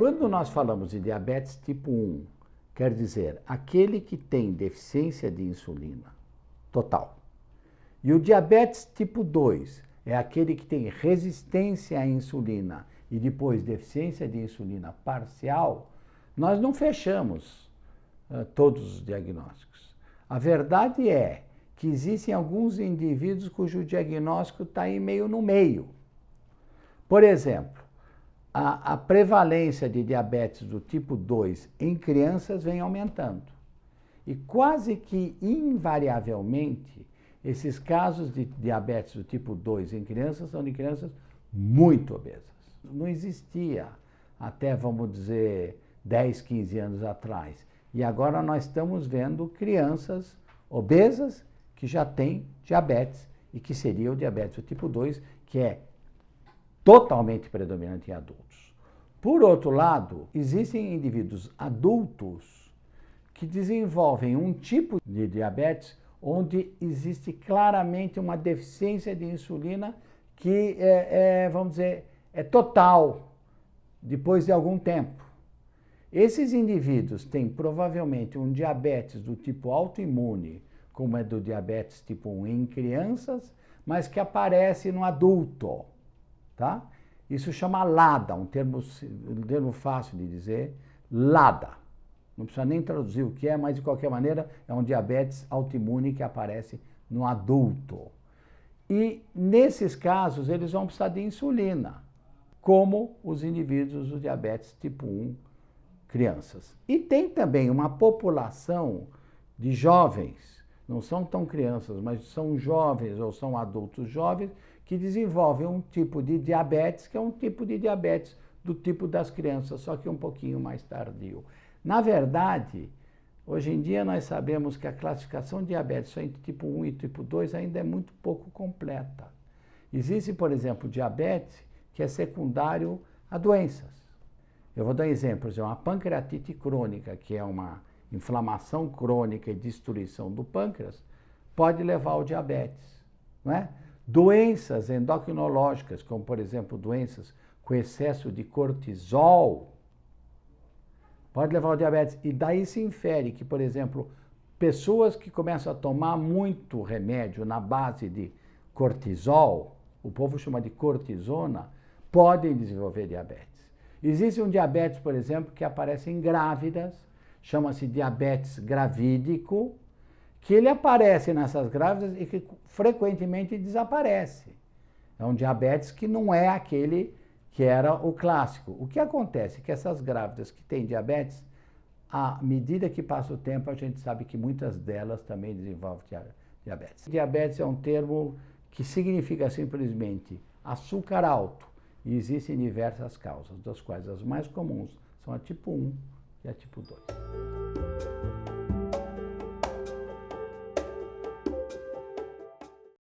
Quando nós falamos de diabetes tipo 1, quer dizer, aquele que tem deficiência de insulina total. E o diabetes tipo 2 é aquele que tem resistência à insulina e depois deficiência de insulina parcial. Nós não fechamos todos os diagnósticos. A verdade é que existem alguns indivíduos cujo diagnóstico está aí meio no meio. Por exemplo, a prevalência de diabetes do tipo 2 em crianças vem aumentando. E quase que invariavelmente, esses casos de diabetes do tipo 2 em crianças são de crianças muito obesas. Não existia até, vamos dizer, 10, 15 anos atrás. E agora nós estamos vendo crianças obesas que já têm diabetes e que seria o diabetes do tipo 2, que é totalmente predominante em adultos. Por outro lado, existem indivíduos adultos que desenvolvem um tipo de diabetes onde existe claramente uma deficiência de insulina que vamos dizer, é total depois de algum tempo. Esses indivíduos têm provavelmente um diabetes do tipo autoimune, como é do diabetes tipo 1 em crianças, mas que aparece no adulto. Tá? Isso chama LADA, um termo fácil de dizer, LADA. Não precisa nem traduzir o que é, mas de qualquer maneira é um diabetes autoimune que aparece no adulto. E nesses casos eles vão precisar de insulina, como os indivíduos do diabetes tipo 1, crianças. E tem também uma população de jovens, não são tão crianças, mas são jovens ou são adultos jovens, que desenvolvem um tipo de diabetes, que é um tipo de diabetes do tipo das crianças, só que um pouquinho mais tardio. Na verdade, hoje em dia nós sabemos que a classificação de diabetes entre tipo 1 e tipo 2 ainda é muito pouco completa. Existe, por exemplo, diabetes que é secundário a doenças. Eu vou dar um exemplo, a pancreatite crônica, que é uma inflamação crônica e destruição do pâncreas, pode levar ao diabetes, não é? Doenças endocrinológicas, como por exemplo doenças com excesso de cortisol, pode levar ao diabetes. E daí se infere que, por exemplo, pessoas que começam a tomar muito remédio na base de cortisol, o povo chama de cortisona, podem desenvolver diabetes. Existe um diabetes, por exemplo, que aparece em grávidas, chama-se diabetes gravídico, que ele aparece nessas grávidas e que frequentemente desaparece. É um diabetes que não é aquele que era o clássico. O que acontece é que essas grávidas que têm diabetes, à medida que passa o tempo, a gente sabe que muitas delas também desenvolvem diabetes. Diabetes é um termo que significa simplesmente açúcar alto. E existem diversas causas, das quais as mais comuns são a tipo 1 e a tipo 2.